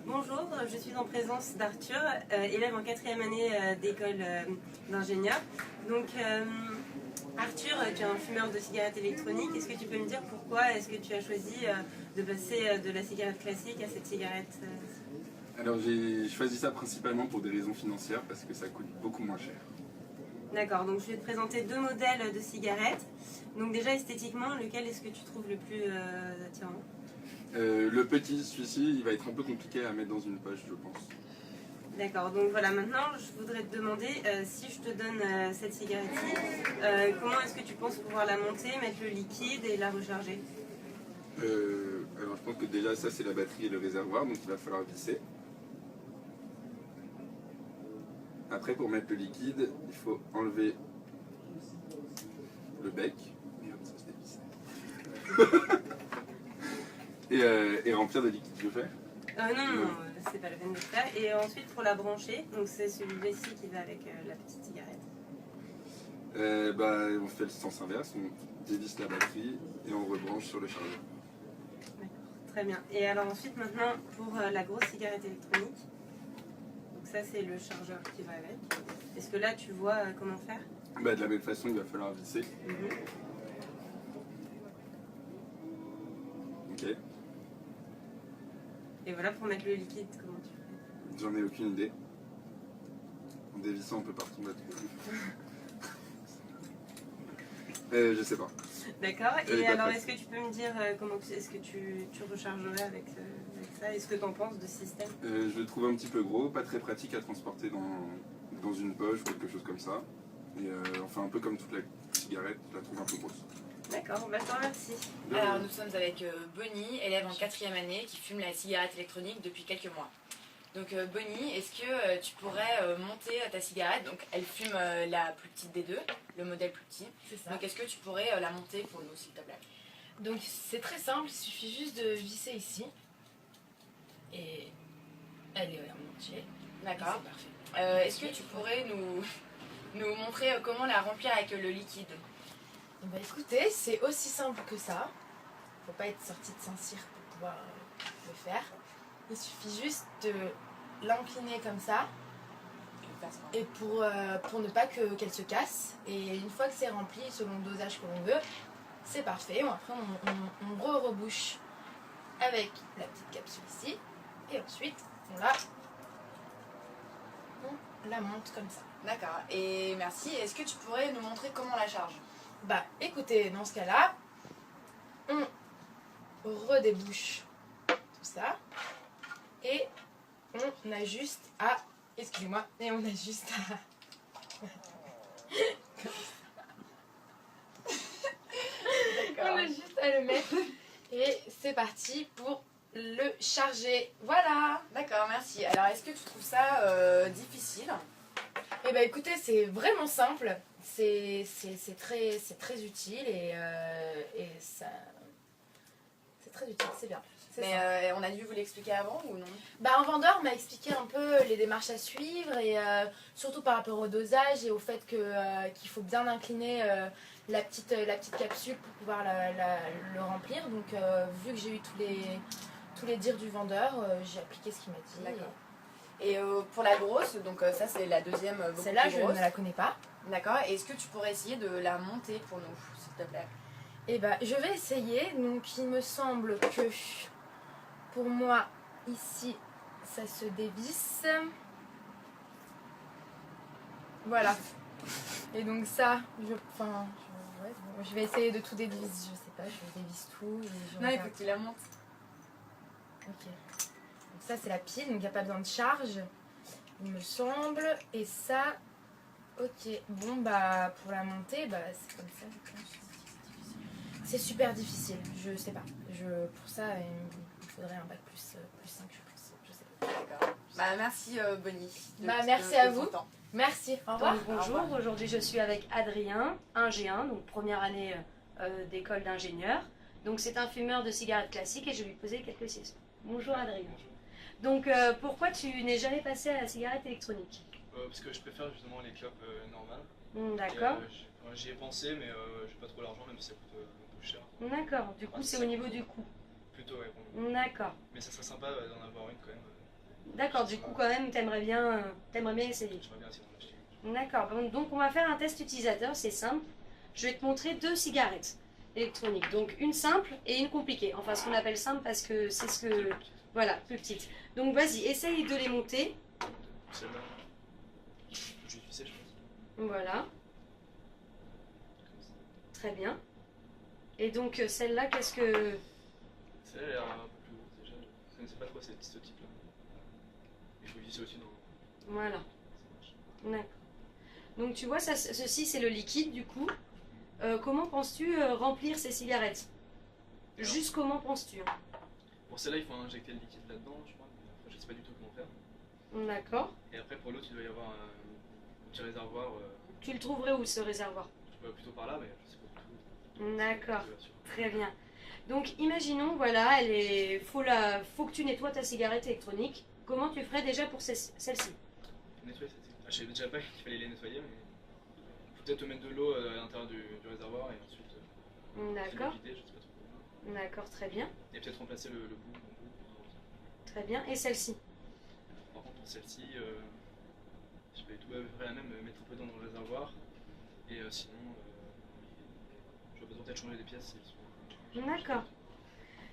Bonjour, je suis en présence d'Arthur, élève en 4e année d'école d'ingénieur. Donc Arthur, tu es un fumeur de cigarettes électroniques. Est-ce que tu peux me dire pourquoi est-ce que tu as choisi de passer de la cigarette classique à cette cigarette Alors j'ai choisi ça principalement pour des raisons financières parce que ça coûte beaucoup moins cher. D'accord, donc je vais te présenter deux modèles de cigarettes. Donc déjà esthétiquement, lequel est-ce que tu trouves le plus attirant? Le petit, celui-ci, il va être un peu compliqué à mettre dans une poche, je pense. D'accord, donc voilà, maintenant je voudrais te demander si je te donne cette cigarette-ci, comment est-ce que tu penses pouvoir la monter, mettre le liquide et la recharger? Alors je pense que déjà ça c'est la batterie et le réservoir, donc il va falloir visser. Après pour mettre le liquide, il faut enlever le bec. Merde, ça se dévisse. et remplir de liquide, je fais. Non, c'est pas la peine de le faire. Et ensuite pour la brancher, donc c'est celui-ci qui va avec la petite cigarette. On fait le sens inverse, on dévisse la batterie et on rebranche sur le chargeur. D'accord, très bien. Et alors ensuite maintenant pour la grosse cigarette électronique, donc ça c'est le chargeur qui va avec. Est-ce que là tu vois comment faire? De la même façon, il va falloir visser. Ok. Et voilà pour mettre le liquide, comment tu fais? J'en ai aucune idée. En dévissant un peu partout, on va trouver. Je sais pas. D'accord. Et alors, est-ce que tu peux me dire comment est-ce que tu rechargerais avec ça? Est-ce que tu en penses de ce système? Je le trouve un petit peu gros, pas très pratique à transporter dans une poche ou quelque chose comme ça. Et enfin, un peu comme toute la cigarette, je la trouve un peu grosse. D'accord, je te remercie. Alors, nous sommes avec Bonnie, élève en 4e année, qui fume la cigarette électronique depuis quelques mois. Donc Bonnie, est-ce que tu pourrais monter ta cigarette? Donc elle fume la plus petite des deux, le modèle plus petit. C'est ça. Donc est-ce que tu pourrais la monter pour nous, s'il te plaît? Donc c'est très simple, il suffit juste de visser ici. Et elle est en entier. D'accord. C'est parfait. Est-ce que tu pourrais nous montrer comment la remplir avec le liquide? Écoutez, c'est aussi simple que ça. Faut pas être sorti de Saint-Cyr pour pouvoir le faire. Il suffit juste de l'incliner comme ça. Et pour ne pas qu'elle se casse. Et une fois que c'est rempli, selon le dosage que l'on veut, c'est parfait. Après, on rebouche avec la petite capsule ici. Et ensuite, on la monte comme ça. D'accord. Et merci. Est-ce que tu pourrais nous montrer comment on la charge? Écoutez, dans ce cas-là, on redébouche tout ça. Et on a juste à... Excusez-moi. Et on a juste à... On a juste à le mettre. Et c'est parti pour le charger. Voilà. D'accord, merci. Alors, est-ce que tu trouves ça difficile? Écoutez, c'est vraiment simple. C'est très utile et ça... C'est très utile, c'est bien. Mais on a dû vous l'expliquer avant ou non? Un vendeur m'a expliqué un peu les démarches à suivre et surtout par rapport au dosage et au fait qu'il faut bien incliner la petite capsule pour pouvoir le remplir. Donc vu que j'ai eu tous les dires du vendeur, j'ai appliqué ce qu'il m'a dit. D'accord. Et pour la grosse, donc ça c'est la deuxième beaucoup plus grosse. Celle-là, je ne la connais pas. D'accord. Est-ce que tu pourrais essayer de la monter pour nous, s'il te plaît? Je vais essayer. Donc il me semble que pour moi, ici, ça se dévisse. Voilà. Et donc ça, je vais essayer de tout dévisser. Je sais pas, je dévisse tout. Non, il faut que tu la montes. Ok. Donc ça, c'est la pile, donc il n'y a pas besoin de charge, il me semble. Et ça, ok. Bon, pour la monter, c'est comme ça, je pense. C'est super difficile, je sais pas. Pour ça, il faudrait un bac plus 5, je pense. Je sais pas. D'accord. Merci Bonnie. Merci à vous. Merci, au revoir. Donc, bonjour, aujourd'hui je suis avec Adrien, un G1, donc première année d'école d'ingénieur. Donc c'est un fumeur de cigarettes classiques et je vais lui poser quelques questions. Bonjour Adrien. Donc pourquoi tu n'es jamais passé à la cigarette électronique? Parce que je préfère justement les clopes normales. D'accord. J'y ai pensé, mais j'ai pas trop l'argent, même si ça coûte un peu cher. D'accord, du coup c'est au niveau du coût. Plutôt, ouais, pour nous. D'accord. Mais ça serait sympa d'en avoir une quand même. D'accord, du coup, quand même, t'aimerais bien essayer. J'aimerais bien essayer d'en acheter une. D'accord, bon, donc on va faire un test utilisateur, c'est simple. Je vais te montrer 2 cigarettes électroniques. Donc une simple et une compliquée. Enfin, ce qu'on appelle simple parce que c'est ce que... Voilà, plus petite. Donc vas-y, essaye de les monter. Celle-là, je vais utiliser, je pense. Voilà, Comme ça. très bien. Et donc celle-là, qu'est-ce que... Celle-là, elle a l'air un peu plus grosse déjà. Je connaissais pas trop ce type-là. Il faut visser aussi dans. Voilà, Ça marche. d'accord. Donc tu vois, ça, ceci c'est le liquide du coup. Comment penses-tu remplir ces cigarettes? Alors. Juste comment penses-tu, hein? Pour celle-là, il faut injecter le liquide là-dedans, je crois. Mais après, je sais pas du tout comment faire. D'accord. Et après, pour l'autre, il doit y avoir un petit réservoir. Tu le trouverais où ce réservoir? Plutôt par là, mais je sais pas du tout. D'accord, Je suis pas sûr. très bien. Donc imaginons, voilà, faut que tu nettoies ta cigarette électronique. Comment tu ferais déjà pour celle-ci? Nettoyer, c'était. Ah, je savais déjà pas qu'il fallait les nettoyer, mais. Faut peut-être mettre de l'eau à l'intérieur du réservoir et ensuite. D'accord, Vider, je sais pas trop. d'accord, très bien, Et peut-être remplacer le bout. très bien. Et celle-ci? Par contre, pour celle-ci, je vais tout à peu près la même, mettre un peu dans le réservoir. Et sinon, j'aurais besoin peut-être changer des pièces. Si elles sont- D'accord.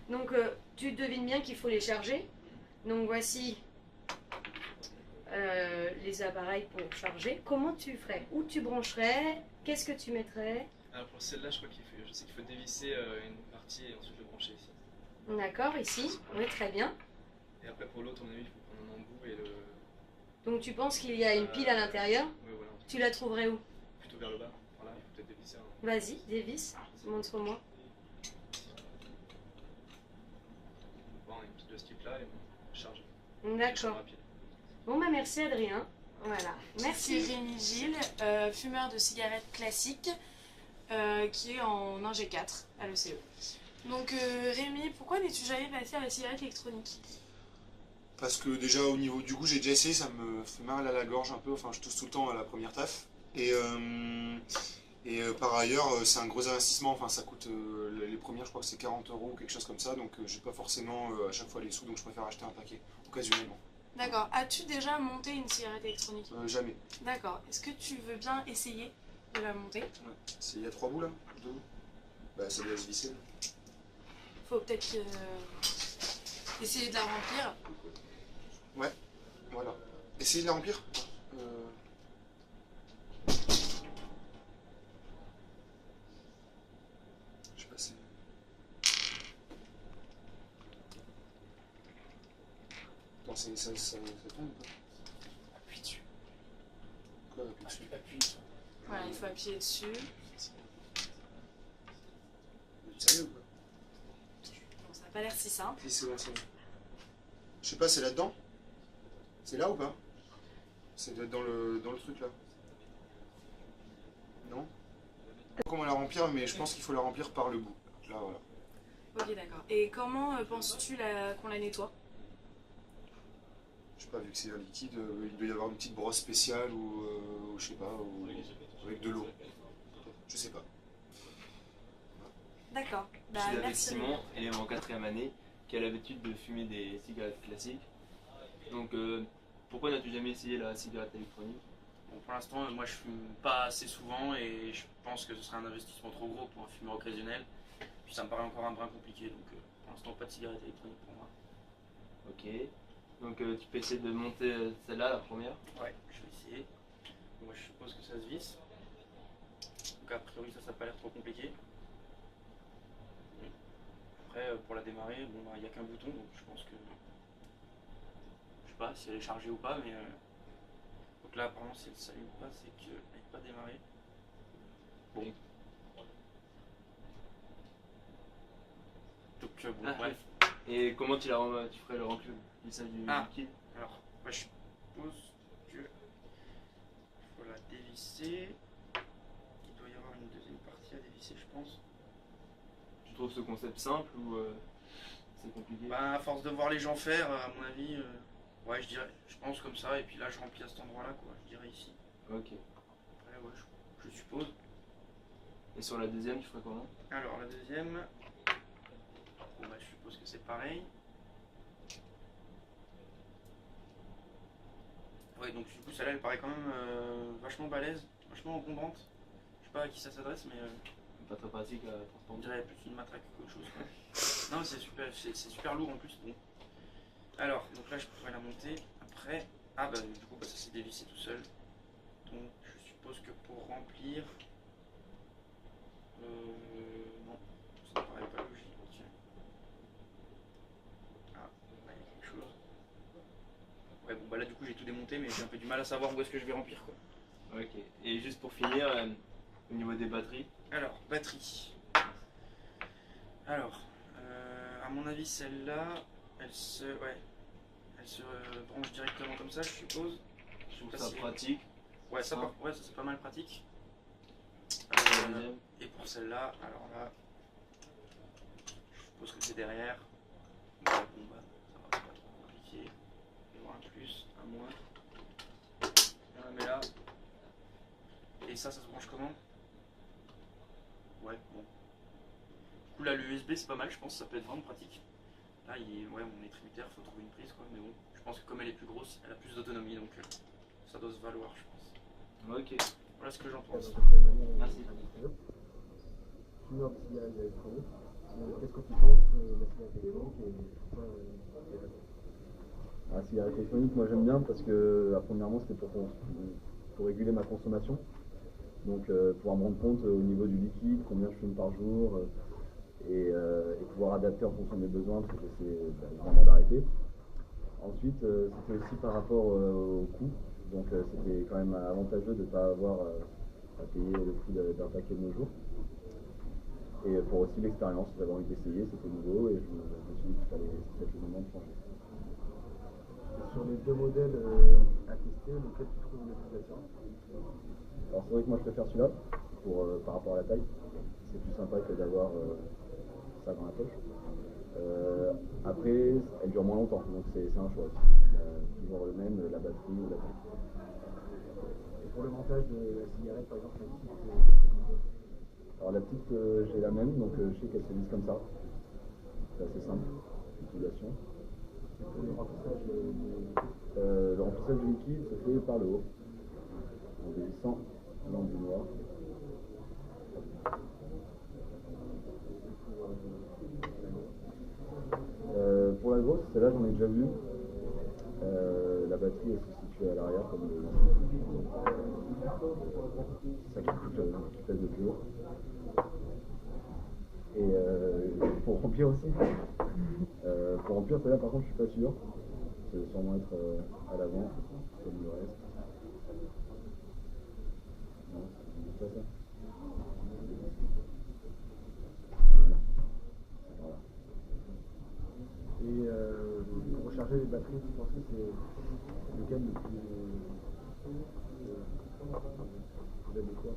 Donc tu devines bien qu'il faut les charger. Donc voici les appareils pour charger. Comment tu ferais? Où tu brancherais? Qu'est-ce que tu mettrais? Alors pour celle-là, je sais qu'il faut dévisser une partie et ensuite le brancher ici. D'accord, ici. Oui, très bien. Et après pour l'autre, à mon avis, il faut prendre un embout et le. Donc tu penses qu'il y a une pile à l'intérieur? Ouais, voilà. Tu la trouverais où? Plutôt vers le bas. Par là, il faut peut-être dévisser un. Vas-y, dévisse. Montre-moi. Bon, une petite de ce type-là et on charge. D'accord. Rapide. Bon bah merci Adrien. Voilà. Merci Merci. Rémi Gilles, fumeur de cigarettes classiques, qui est en Ingé 4 à l'ECE. Donc Rémi, pourquoi n'es-tu jamais passé à la cigarette électronique? Parce que déjà au niveau du goût, j'ai déjà essayé, ça me fait mal à la gorge un peu, enfin je tousse tout le temps à la première taf. Et par ailleurs, c'est un gros investissement, enfin ça coûte, les premières je crois que c'est 40 € ou quelque chose comme ça, donc j'ai pas forcément à chaque fois les sous, donc je préfère acheter un paquet, occasionnellement. D'accord. As-tu déjà monté une cigarette électronique? Jamais. D'accord. Est-ce que tu veux bien essayer de la monter? Ouais. Il y a 3 bouts là? 2 bouts? Bah ça doit se visser. Là. Faut peut-être essayer de la remplir. Ouais, voilà. Essayez de la remplir. Je sais pas si... Attends, ça tombe ou pas? Appuie dessus. Quoi, appuie dessus? Appuie dessus. Voilà, il faut appuyer dessus. Vous êtes sérieux ou pas? Bon, ça n'a pas l'air si simple. Si, c'est bon, c'est bon. Je sais pas, c'est là-dedans? C'est là ou pas? C'est dans le truc là. Non? Je sais pas comment la remplir, mais je pense qu'il faut la remplir par le bout. Là, voilà. Ok, d'accord. Et comment penses-tu qu'on la nettoie? Je sais pas, vu que c'est un liquide, il doit y avoir une petite brosse spéciale ou je sais pas, ou avec de l'eau. Je sais pas. D'accord. Bah, Je suis avec merci. Simon, élève en 4ème année, qui a l'habitude de fumer des cigarettes classiques. Donc pourquoi n'as-tu jamais essayé la cigarette électronique? Bon, pour l'instant, moi je fume pas assez souvent et je pense que ce serait un investissement trop gros pour un fumeur occasionnel. Puis ça me paraît encore un brin compliqué, donc pour l'instant pas de cigarette électronique pour moi. Ok. Donc tu peux essayer de monter celle-là, la première. Ouais, je vais essayer. Moi je suppose que ça se visse. Donc a priori ça n'a pas l'air trop compliqué. Après pour la démarrer, bon bah il n'y a qu'un bouton donc je pense que. Je sais pas si elle est chargée ou pas mais. Donc là apparemment si elle ne s'allume pas c'est qu'elle n'est pas démarrée. Bon. Donc bon, Ah, bref. Et comment tu ferais le remplissage du liquide? Alors, moi je suppose que faut la dévisser. Il doit y avoir une deuxième partie à dévisser, je pense. Tu trouves ce concept simple ou c'est compliqué? Bah, à force de voir les gens faire, à mon avis, ouais, je pense comme ça. Et puis là, je remplis à cet endroit-là, quoi. Je dirais ici. Ok. Après, ouais, je suppose. Et sur la deuxième, tu ferais comment? Alors, la deuxième, bon, bah, je suppose que c'est pareil. Ouais, donc du coup, celle-là, elle paraît quand même vachement balèze, vachement encombrante. Je sais pas à qui ça s'adresse, mais Pas très pratique à on transporter. dirait plus une matraque qu'autre chose. Quoi. Non, mais c'est super lourd en plus. Bon. Alors, donc là, je pourrais la monter. Après, ah bah du coup, bah, ça s'est dévissé tout seul. Donc, je suppose que pour remplir, non, ça me paraît pas logique. Ah, il y a quelque chose. Ouais, bon, bah là, du coup, j'ai tout démonté, mais j'ai un peu du mal à savoir où est-ce que je vais remplir, quoi. Ok. Et juste pour finir, au niveau des batteries. Alors, batterie. Alors, à mon avis, celle-là, elle se branche directement comme ça, je suppose. Je trouve sais pas ça si- pratique. Ouais, ça, Simple. ouais, ça c'est pas mal pratique. La deuxième. Et pour celle-là, alors là, je suppose que c'est derrière. Ouais, bon bah, ça va, c'est pas trop compliqué. Il y aura un plus, un moins. On la met là. Et ça se branche comment? Ouais, bon. Du coup là, le USB c'est pas mal, je pense que ça peut être vraiment pratique. Là, ouais, mon étributaire, faut trouver une prise quoi, mais bon, je pense que comme elle est plus grosse, elle a plus d'autonomie, donc ça doit se valoir, je pense. Ok. Voilà ce que j'en pense. Merci. Fumeur de cigarettes électroniques. Qu'est-ce que tu penses de la cigarette électronique et pourquoi La cigarette électronique, moi j'aime bien parce que premièrement c'était pour réguler ma consommation. Donc pouvoir me rendre compte au niveau du liquide, combien je fume par jour et pouvoir adapter en fonction de mes besoins parce que j'essaie vraiment d'arrêter. Ensuite c'était aussi par rapport au coût. Donc c'était quand même avantageux de ne pas avoir à payer le prix d'un paquet de nos jours. Et pour aussi l'expérience, j'avais envie d'essayer, c'était nouveau et je me suis dit qu'il fallait peut-être le moment de changer. Sur les deux modèles à tester, lequel tu trouves le plus attirant? Alors c'est vrai que moi je préfère celui-là par rapport à la taille. C'est plus sympa que d'avoir ça dans la poche. Après, elle dure moins longtemps, donc c'est un choix aussi. Toujours le même, la batterie ou la taille. Et pour le montage de la cigarette, par exemple, la petite, alors la petite, j'ai la même, donc je sais qu'elle se lisse comme ça. C'est assez simple, l'utilisation. pour le remplissage Le remplissage du liquide se fait par le haut, en dévissant l'enduit-noir. Pour la grosse, celle-là j'en ai déjà vu. La batterie elle se situe à l'arrière comme c'est ça qui pèse le plus haut. Et pour remplir aussi. Pour remplir celle-là par contre je suis pas sûr. Ça va sûrement être à l'avant, comme le reste. Non, c'est pas ça. Voilà. et pour recharger les batteries, tu penses que c'est lequel le plus adéquat?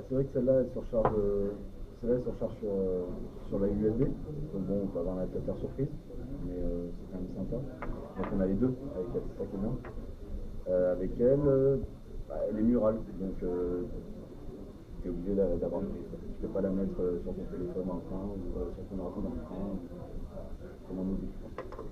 C'est vrai que celle-là elle se recharge, sur la USB. Donc bon, on peut avoir un adaptateur surprise, mais c'est quand même sympa. Donc on a les deux avec elle, c'est ça qui est bien. Avec elle, elle est murale, donc tu es obligé d'avoir une prise. Tu peux pas la mettre sur ton téléphone en train ou sur ton ordi dans le train, comme on nous dit, je pense.